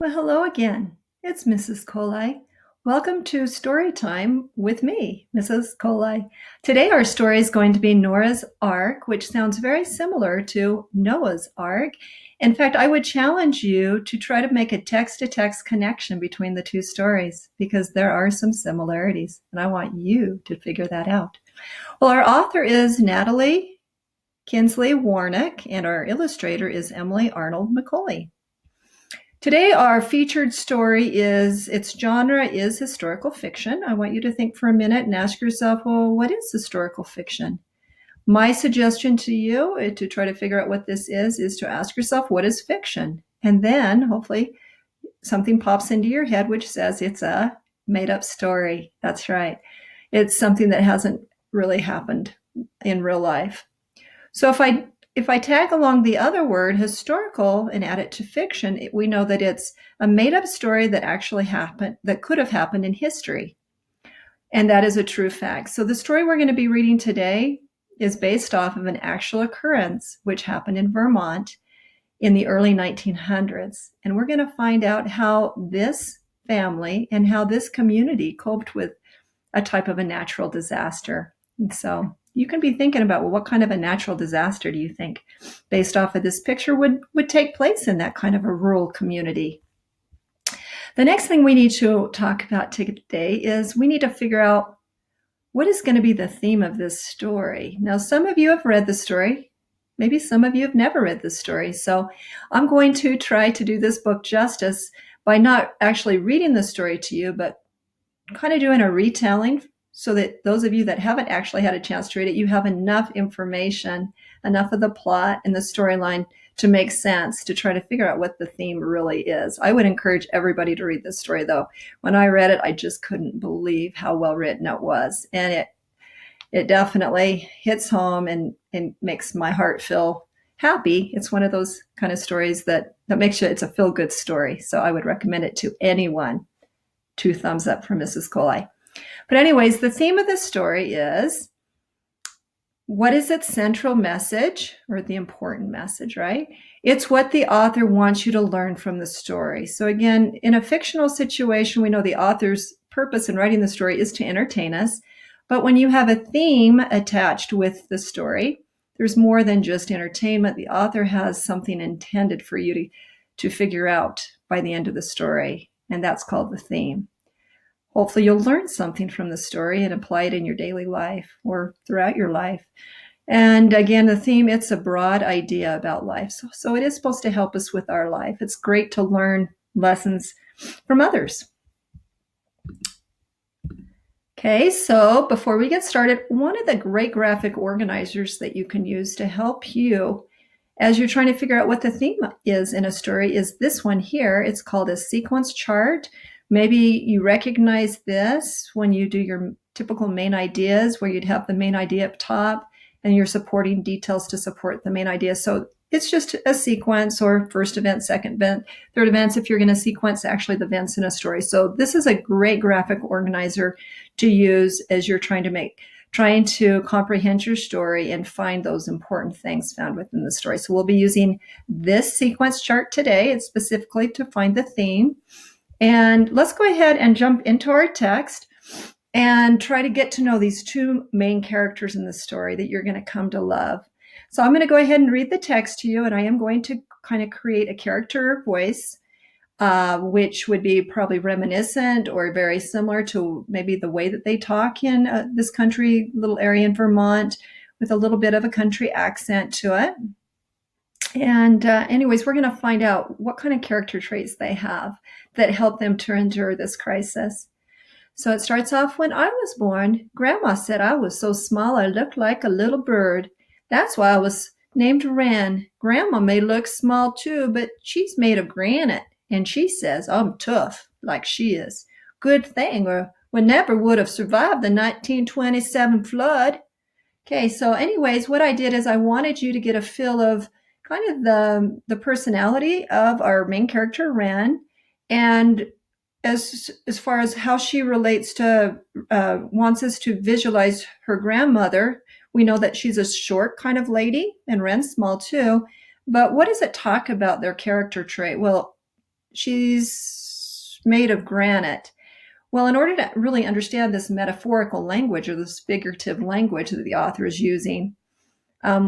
Well, hello again. It's Mrs. Coli. Welcome to Story Time with me, Mrs. Coli. Today our story is going to be Nora's Ark, which sounds very similar to Noah's Ark. In fact, I would challenge you to try to make a text-to-text connection between the two stories because there are some similarities, and I want you to figure that out. Well, our author is Natalie Kinsey-Warnock, and our illustrator is Emily Arnold McCauley. Today, our featured story its genre is historical fiction. I want you to think for a minute and ask yourself, well, what is historical fiction? My suggestion to you to try to figure out what this is to ask yourself, what is fiction? And then hopefully something pops into your head which says it's a made-up story. That's right. It's something that hasn't really happened in real life. So if I tag along the other word, historical, and add it to fiction, we know that it's a made-up story that actually happened, that could have happened in history. And that is a true fact. So the story we're going to be reading today is based off of an actual occurrence which happened in Vermont in the early 1900s. And we're going to find out how this family and how this community coped with a type of a natural disaster. And so you can be thinking about, well, what kind of a natural disaster do you think, based off of this picture, would take place in that kind of a rural community? The next thing we need to talk about today is we need to figure out what is going to be the theme of this story. Now, some of you have read the story. Maybe some of you have never read the story. So I'm going to try to do this book justice by not actually reading the story to you, but kind of doing a retelling so that those of you that haven't actually had a chance to read it, you have enough information, enough of the plot and the storyline to make sense, to try to figure out what the theme really is. I would encourage everybody to read this story, though. When I read it, I just couldn't believe how well written it was. And it definitely hits home and makes my heart feel happy. It's one of those kind of stories that makes you, it's a feel-good story. So I would recommend it to anyone. 2 thumbs up from Mrs. Coli. But anyways, the theme of the story is, what is its central message, or the important message, right? It's what the author wants you to learn from the story. So again, in a fictional situation, we know the author's purpose in writing the story is to entertain us. But when you have a theme attached with the story, there's more than just entertainment. The author has something intended for you to figure out by the end of the story, and that's called the theme. Hopefully you'll learn something from the story and apply it in your daily life or throughout your life. And again, the theme, it's a broad idea about life. So it is supposed to help us with our life. It's great to learn lessons from others. Okay, so before we get started, one of the great graphic organizers that you can use to help you as you're trying to figure out what the theme is in a story is this one here. It's called a sequence chart. Maybe you recognize this when you do your typical main ideas, where you'd have the main idea up top and your supporting details to support the main idea. So it's just a sequence, or first event, second event, third events, if you're going to sequence actually the events in a story. So this is a great graphic organizer to use as you're trying to comprehend your story and find those important things found within the story. So we'll be using this sequence chart today. It's specifically to find the theme. And let's go ahead and jump into our text and try to get to know these 2 main characters in the story that you're going to come to love. So I'm going to go ahead and read the text to you, and I am going to kind of create a character voice, which would be probably reminiscent or very similar to maybe the way that they talk in this country, little area in Vermont, with a little bit of a country accent to it. And anyways, we're going to find out what kind of character traits they have that help them to endure this crisis. So it starts off, when I was born, Grandma said I was so small I looked like a little bird. That's why I was named Wren. Grandma may look small too, but she's made of granite. And she says I'm tough, like she is. Good thing, or we never would have survived the 1927 flood. Okay, so anyways, what I did is I wanted you to get a feel of kind of the personality of our main character, Wren, and as far as how she relates to, wants us to visualize her grandmother. We know that she's a short kind of lady, and Wren's small too. But what does it talk about their character trait? Well, she's made of granite. Well, in order to really understand this metaphorical language or this figurative language that the author is using,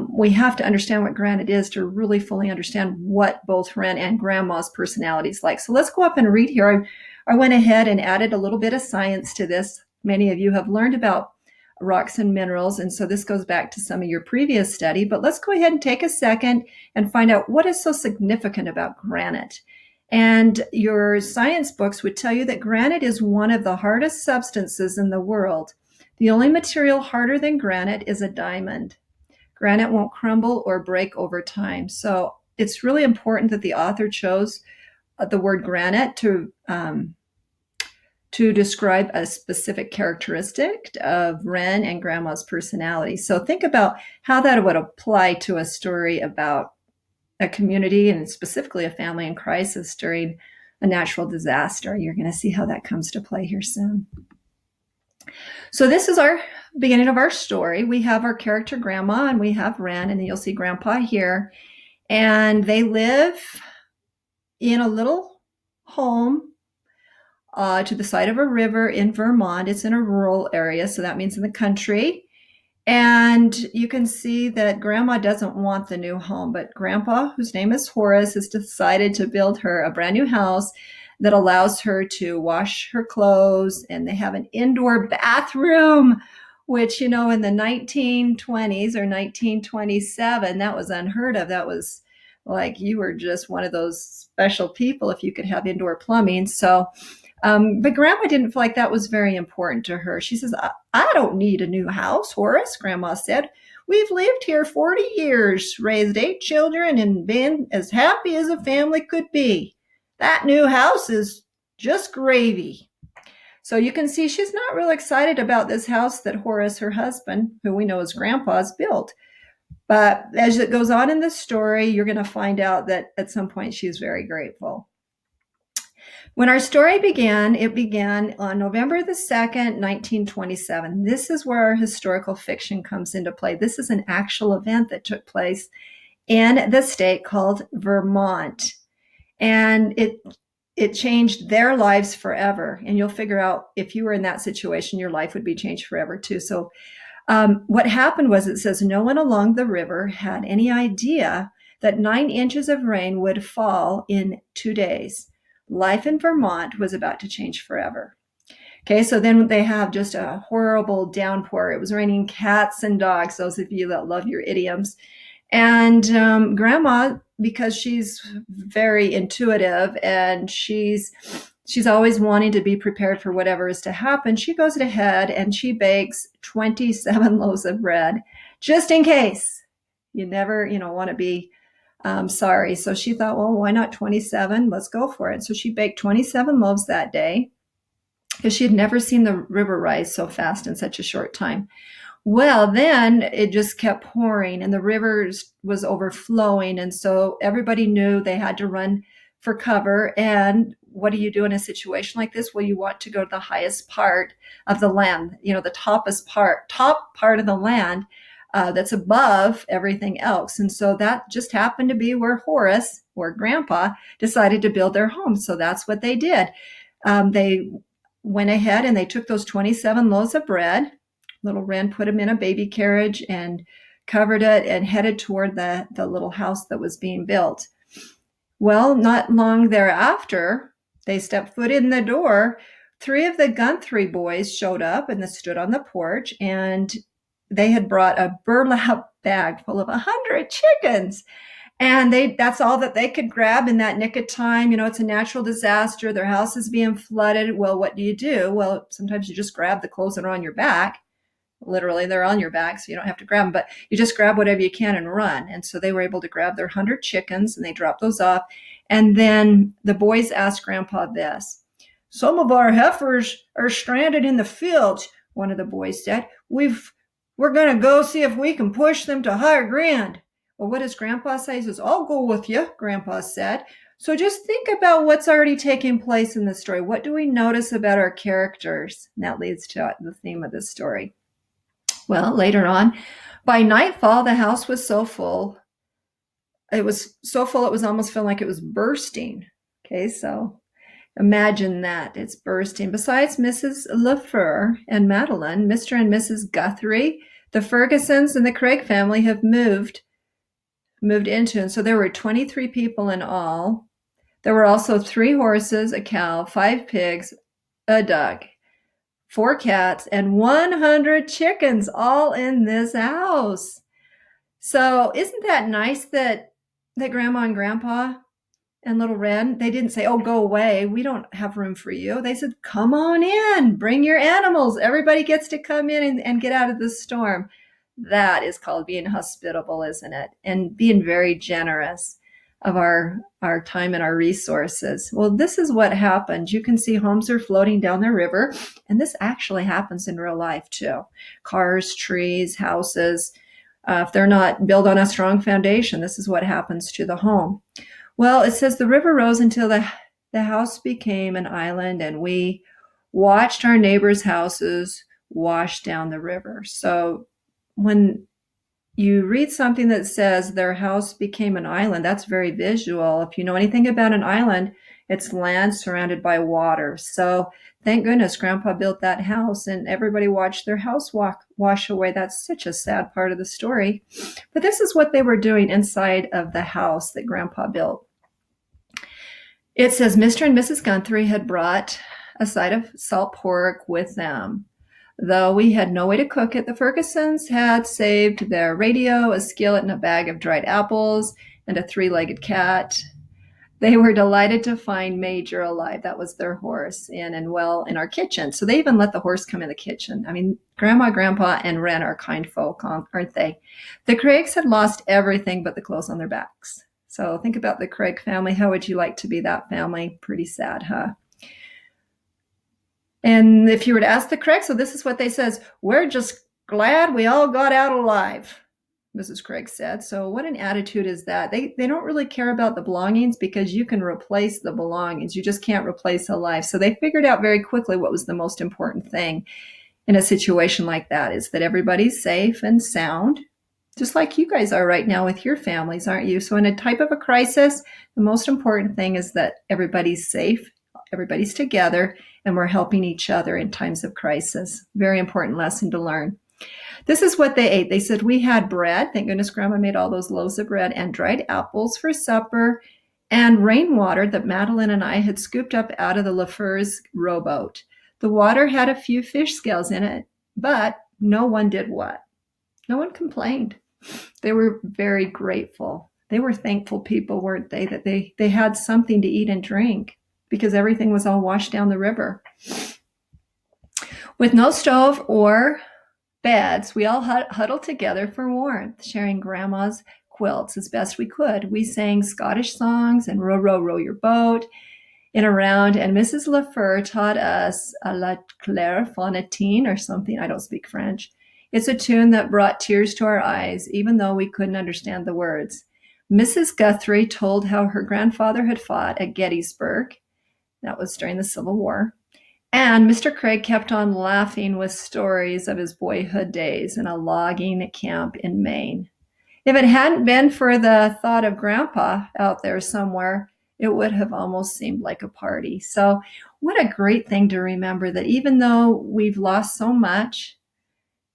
we have to understand what granite is to really fully understand what both Ren and Grandma's personality is like. So let's go up and read here. I went ahead and added a little bit of science to this. Many of you have learned about rocks and minerals, and so this goes back to some of your previous study. But let's go ahead and take a second and find out what is so significant about granite. And your science books would tell you that granite is one of the hardest substances in the world. The only material harder than granite is a diamond. Granite won't crumble or break over time. So it's really important that the author chose the word granite to describe a specific characteristic of Ren and Grandma's personality. So think about how that would apply to a story about a community and specifically a family in crisis during a natural disaster. You're going to see how that comes to play here soon. So this is our beginning of our story. We have our character Grandma and we have Ren, and then you'll see Grandpa here. And they live in a little home to the side of a river in Vermont. It's in a rural area, so that means in the country. And you can see that Grandma doesn't want the new home, but Grandpa, whose name is Horace, has decided to build her a brand new house that allows her to wash her clothes, and they have an indoor bathroom, which, in the 1920s or 1927, that was unheard of. That was like you were just one of those special people if you could have indoor plumbing. So, but Grandma didn't feel like that was very important to her. She says, I don't need a new house, Horace, Grandma said. We've lived here 40 years, raised 8 children, and been as happy as a family could be. That new house is just gravy. So you can see she's not real excited about this house that Horace, her husband, who we know as Grandpa's, built. But as it goes on in the story, you're going to find out that at some point she's very grateful. When our story began, it began on November the 2nd, 1927. This is where our historical fiction comes into play. This is an actual event that took place in the state called Vermont. And it changed their lives forever. And you'll figure out if you were in that situation, your life would be changed forever too. So what happened was, it says, no one along the river had any idea that 9 inches of rain would fall in 2 days. Life in Vermont was about to change forever. Okay, so then they have just a horrible downpour. It was raining cats and dogs, those of you that love your idioms. And Grandma, because she's very intuitive and she's always wanting to be prepared for whatever is to happen, she goes ahead and she bakes 27 loaves of bread, just in case. You never, want to be sorry. So she thought, well, why not 27? Let's go for it. So she baked 27 loaves that day because she had never seen the river rise so fast in such a short time. Well, then it just kept pouring and the river was overflowing. And so everybody knew they had to run for cover. And what do you do in a situation like this? Well, you want to go to the highest part of the land, the top part of the land that's above everything else. And so that just happened to be where Horace, or Grandpa, decided to build their home. So that's what they did. They went ahead and they took those 27 loaves of bread. Little Ren put them in a baby carriage and covered it and headed toward the little house that was being built. Well, not long thereafter, they stepped foot in the door. 3 of the Guthrie boys showed up and they stood on the porch, and they had brought a burlap bag full of 100 chickens. And that's all that they could grab in that nick of time. It's a natural disaster. Their house is being flooded. Well, what do? Well, sometimes you just grab the clothes that are on your back. Literally, they're on your back, so you don't have to grab them, but you just grab whatever you can and run. And so they were able to grab their 100 chickens and they dropped those off. And then the boys asked Grandpa this. Some of our heifers are stranded in the fields, one of the boys said. We're going to go see if we can push them to higher ground. Well, what does Grandpa say? He says, I'll go with you, Grandpa said. So just think about what's already taking place in the story. What do we notice about our characters? And that leads to the theme of this story. Well, later on, by nightfall, the house was so full. It was so full, it was almost feeling like it was bursting. Okay, so imagine that. It's bursting. Besides Mrs. LaFleur and Madeline, Mr. and Mrs. Guthrie, the Fergusons, and the Craig family have moved into. And so there were 23 people in all. There were also 3 horses, a cow, 5 pigs, a duck, 4 cats, and 100 chickens all in this house. So isn't that nice that Grandma and Grandpa and little Ren, they didn't say, oh, go away. We don't have room for you. They said, come on in, bring your animals. Everybody gets to come in and get out of the storm. That is called being hospitable, isn't it? And being very generous of our time and our resources. Well, this is what happens. You can see homes are floating down the river, and this actually happens in real life too. Cars, trees, houses, if they're not built on a strong foundation, this is what happens to the home. Well, it says the river rose until the house became an island, and we watched our neighbors' houses wash down the river. So when you read something that says their house became an island, that's very visual. If you know anything about an island, it's land surrounded by water. So thank goodness Grandpa built that house and everybody watched their house wash away. That's such a sad part of the story. But this is what they were doing inside of the house that Grandpa built. It says Mr. and Mrs. Guthrie had brought a side of salt pork with them. Though we had no way to cook it, the Fergusons had saved their radio, a skillet, and a bag of dried apples, and a 3-legged cat. They were delighted to find Major alive. That was their horse, and well in our kitchen. So they even let the horse come in the kitchen. I mean, Grandma, Grandpa, and Ren are kind folk, aren't they? The Craigs had lost everything but the clothes on their backs. So think about the Craig family. How would you like to be that family? Pretty sad, huh? And if you were to ask the Craig, so this is what they says, we're just glad we all got out alive, Mrs. Craig said. So what an attitude is that? They don't really care about the belongings because you can replace the belongings. You just can't replace a life. So they figured out very quickly what was the most important thing in a situation like that is that everybody's safe and sound, just like you guys are right now with your families, aren't you? So in a type of a crisis, the most important thing is that everybody's safe, everybody's together, and we're helping each other in times of crisis. Very important lesson to learn. This is what they ate. They said, we had bread. Thank goodness Grandma made all those loaves of bread and dried apples for supper and rainwater that Madeline and I had scooped up out of the LaFleur's rowboat. The water had a few fish scales in it, but no one did what? No one complained. They were very grateful. They were thankful people, weren't they, that they had something to eat and drink because everything was all washed down the river. With no stove or beds, we all huddled together for warmth, sharing Grandma's quilts as best we could. We sang Scottish songs and row, row, row your boat in a round, and Mrs. LaFleur taught us a La Clairefontaine or something. I don't speak French. It's a tune that brought tears to our eyes, even though we couldn't understand the words. Mrs. Guthrie told how her grandfather had fought at Gettysburg. That was during the Civil War. And Mr. Craig kept on laughing with stories of his boyhood days in a logging camp in Maine. If it hadn't been for the thought of Grandpa out there somewhere, it would have almost seemed like a party. So what a great thing to remember that even though we've lost so much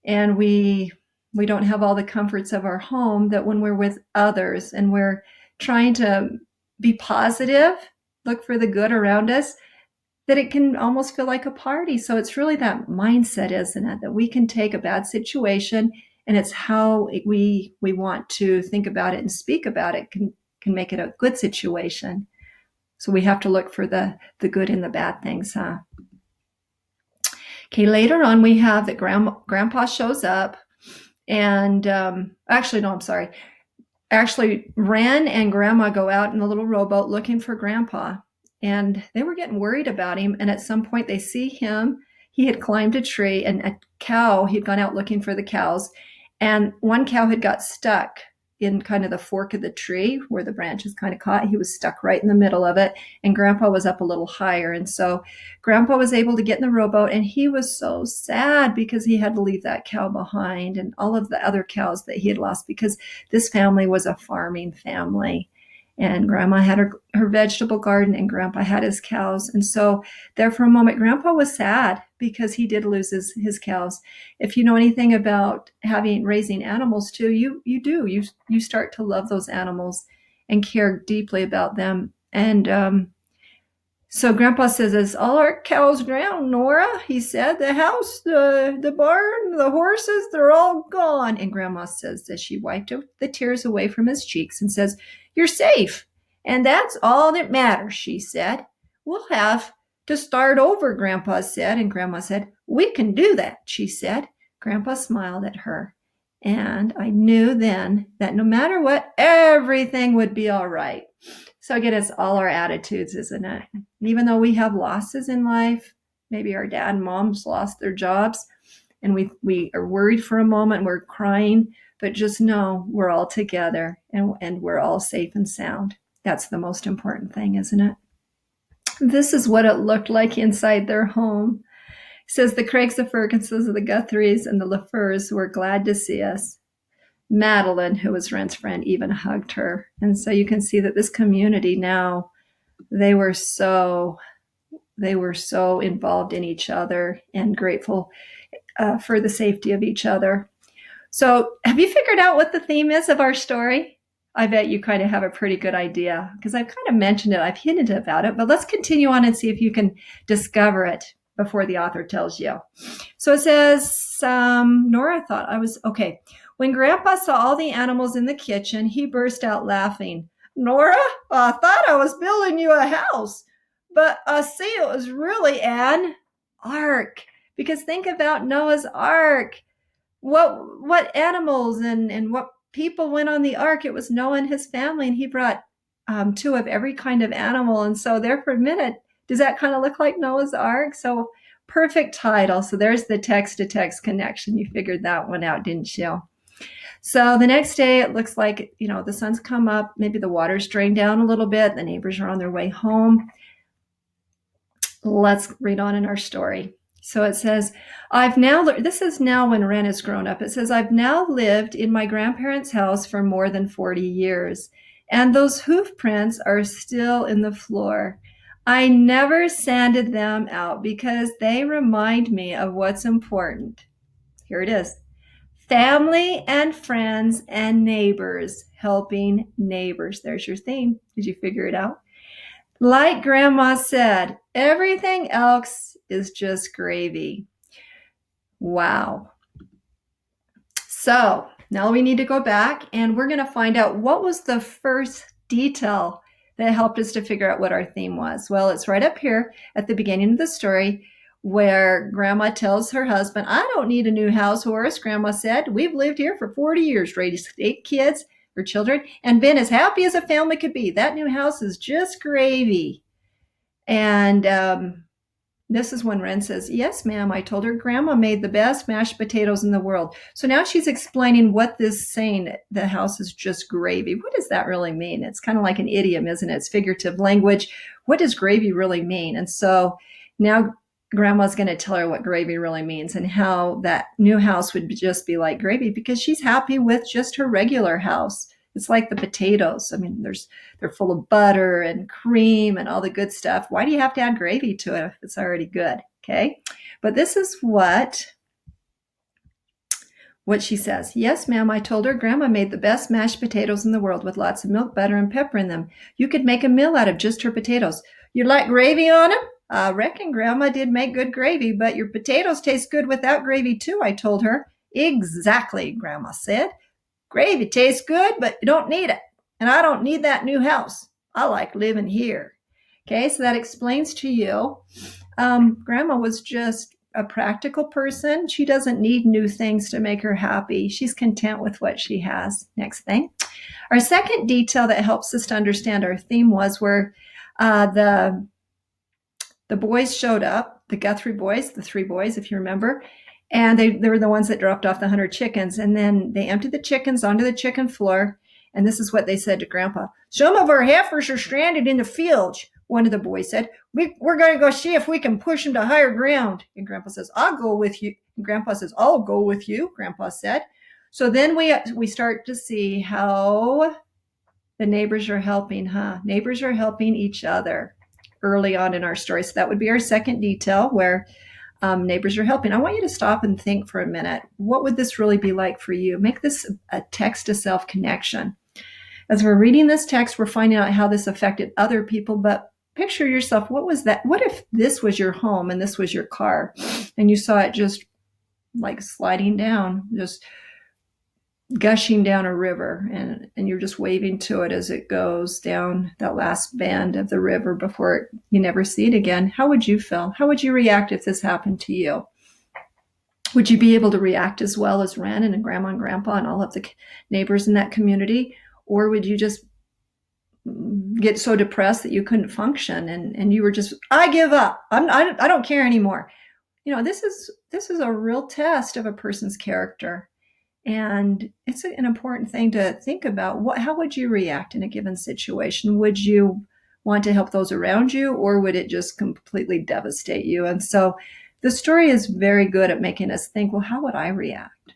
and we don't have all the comforts of our home, that when we're with others and we're trying to be positive, look for the good around us, that it can almost feel like a party. So it's really that mindset, isn't it? That we can take a bad situation and it's how we want to think about it and speak about it can make it a good situation. So we have to look for the good in the bad things, huh? Okay, later on we have that Grandpa shows up and Actually, Ren and Grandma go out in the little rowboat looking for Grandpa. And they were getting worried about him. And at some point they see him. He had climbed a tree and a cow, he'd gone out looking for the cows. And one cow had got stuck in kind of the fork of the tree where the branch is kind of caught. He was stuck right in the middle of it. And Grandpa was up a little higher. And so Grandpa was able to get in the rowboat. And he was so sad because he had to leave that cow behind and all of the other cows that he had lost because this family was a farming family. And Grandma had her vegetable garden, and Grandpa had his cows. And so there for a moment, Grandpa was sad because he did lose his cows. If you know anything about raising animals too, you start to love those animals and care deeply about them. And so Grandpa says, "Is all our cows drowned, Nora?" He said. "The house, the barn, the horses, they're all gone." And Grandma says that she wiped the tears away from his cheeks and says, "You're safe. And that's all that matters," she said. "We'll have to start over," Grandpa said. And Grandma said, "We can do that," she said. Grandpa smiled at her. And I knew then that no matter what, everything would be all right. So again, it's all our attitudes, isn't it? Even though we have losses in life, maybe our dad and mom's lost their jobs, and we are worried for a moment, we're crying, but just know we're all together and we're all safe and sound. That's the most important thing, isn't it? This is what it looked like inside their home. It says the Craigs, the Fergusons, the Guthries, and the LaFleurs were glad to see us. Madeline, who was Ren's friend, even hugged her. And so you can see that this community now, they were so involved in each other and grateful for the safety of each other. So have you figured out what the theme is of our story? I bet you kind of have a pretty good idea because I've kind of mentioned it. I've hinted about it, but let's continue on and see if you can discover it before the author tells you. So it says, Nora thought I was okay. When Grandpa saw all the animals in the kitchen, he burst out laughing. "Nora, I thought I was building you a house, but I see it was really an ark." Because think about Noah's ark. What animals and what people went on the ark? It was Noah and his family, and he brought two of every kind of animal. And so there for a minute, does that kind of look like Noah's ark? So perfect title. So there's the text-to-text connection. You figured that one out, didn't you? So the next day, it looks like, the sun's come up. Maybe the water's drained down a little bit. The neighbors are on their way home. Let's read on in our story. So it says, this is now when Ren is grown up. It says, "I've now lived in my grandparents' house for more than 40 years, and those hoof prints are still in the floor. I never sanded them out because they remind me of what's important." Here it is. Family and friends and neighbors, helping neighbors. There's your theme. Did you figure it out? Like Grandma said, everything else is just gravy. Wow. So now we need to go back and we're going to find out what was the first detail that helped us to figure out what our theme was. Well, it's right up here at the beginning of the story, where Grandma tells her husband, "I don't need a new house, Horace," Grandma said. "We've lived here for 40 years, raised 8 kids or children, and been as happy as a family could be. That new house is just gravy." And this is when Ren says, "Yes, ma'am, I told her Grandma made the best mashed potatoes in the world." So now she's explaining what this saying, "the house is just gravy," what does that really mean? It's kind of like an idiom, isn't it? It's figurative language. What does gravy really mean? And so now Grandma's going to tell her what gravy really means and how that new house would just be like gravy because she's happy with just her regular house. It's like the potatoes. I mean, they're full of butter and cream and all the good stuff. Why do you have to add gravy to it if it's already good? Okay. But this is what she says. "Yes, ma'am, I told her Grandma made the best mashed potatoes in the world with lots of milk, butter, and pepper in them. You could make a meal out of just her potatoes. You'd like gravy on them? I reckon Grandma did make good gravy, but your potatoes taste good without gravy too," I told her. "Exactly," Grandma said. "Gravy tastes good, but you don't need it. And I don't need that new house. I like living here." Okay, so that explains to you. Grandma was just a practical person. She doesn't need new things to make her happy. She's content with what she has. Next thing. Our second detail that helps us to understand our theme was where the boys showed up, the Guthrie boys, the 3 boys, if you remember, and they were the ones that dropped off the 100 chickens. And then they emptied the chickens onto the chicken floor. And this is what they said to Grandpa. "Some of our heifers are stranded in the fields," one of the boys said. We're going to go see if we can push them to higher ground." And Grandpa says, "I'll go with you." And Grandpa says, "I'll go with you," Grandpa said. So then we start to see how The neighbors are helping, huh? Neighbors are helping each other early on in our story. So that would be our second detail, where neighbors are helping. I want you to stop and think for a minute. What would this really be like for you? Make this a text to self connection. As we're reading this text, we're finding out how this affected other people, but picture yourself. What was that? What if this was your home and this was your car and you saw it just like sliding down, just gushing down a river, and you're just waving to it as it goes down that last bend of the river before you never see it again? How would you feel? How would you react if this happened to you? Would you be able to react as well as Ren and Grandma and Grandpa and all of the neighbors in that community? Or would you just get so depressed that you couldn't function and you were just, I give up. I don't care anymore. This is a real test of a person's character. And it's an important thing to think about. How would you react in a given situation? Would you want to help those around you, or would it just completely devastate you? And so the story is very good at making us think, well, how would I react?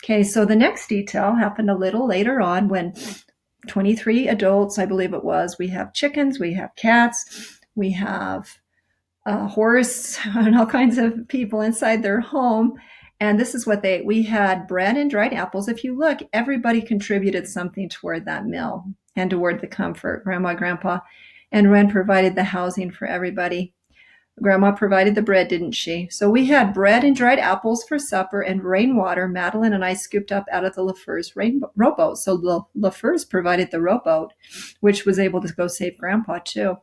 Okay, so the next detail happened a little later on when 23 adults, I believe it was, we have chickens, we have cats, we have a horse, and all kinds of people inside their home. And this is what we had: bread and dried apples. If you look, everybody contributed something toward that meal and toward the comfort. Grandma, Grandpa, and Ren provided the housing for everybody. Grandma provided the bread, didn't she? So we had bread and dried apples for supper and rainwater Madeline and I scooped up out of the LaFeur's rowboat. So the LaFeur's provided the rowboat, which was able to go save Grandpa too.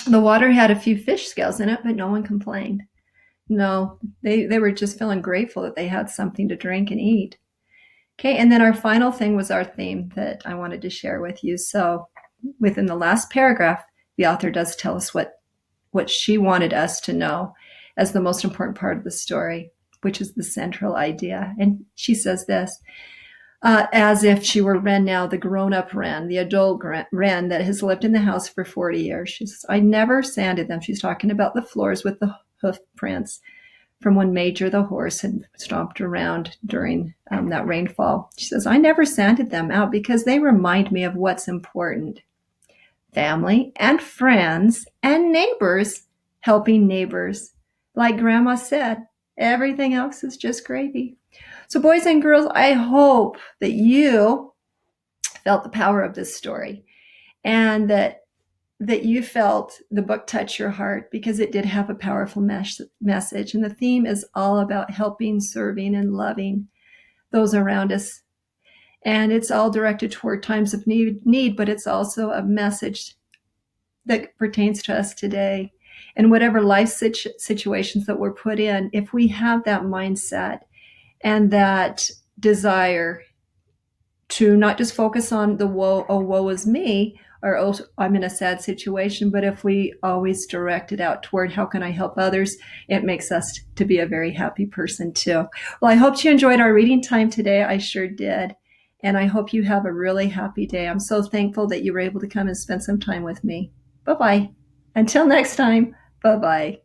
The water had a few fish scales in it, but no one complained. No, they were just feeling grateful that they had something to drink and eat. Okay, and then our final thing was our theme that I wanted to share with you. So within the last paragraph, the author does tell us what she wanted us to know as the most important part of the story, which is the central idea. And she says this, as if she were Ren now, the grown-up Ren, the adult Ren that has lived in the house for 40 years. She says, I never sanded them. She's talking about the floors with the hoof prints from when Major the horse had stomped around during that rainfall. She says, I never sanded them out because they remind me of what's important. Family and friends and neighbors helping neighbors. Like Grandma said, everything else is just gravy. So boys and girls, I hope that you felt the power of this story and that you felt the book touch your heart, because it did have a powerful message. And the theme is all about helping, serving, and loving those around us. And it's all directed toward times of need, but it's also a message that pertains to us today. And whatever life situations that we're put in, if we have that mindset and that desire to not just focus on the woe is me, or oh, I'm in a sad situation, but if we always direct it out toward how can I help others, it makes us to be a very happy person too. Well, I hope you enjoyed our reading time today. I sure did. And I hope you have a really happy day. I'm so thankful that you were able to come and spend some time with me. Bye-bye. Until next time, bye-bye.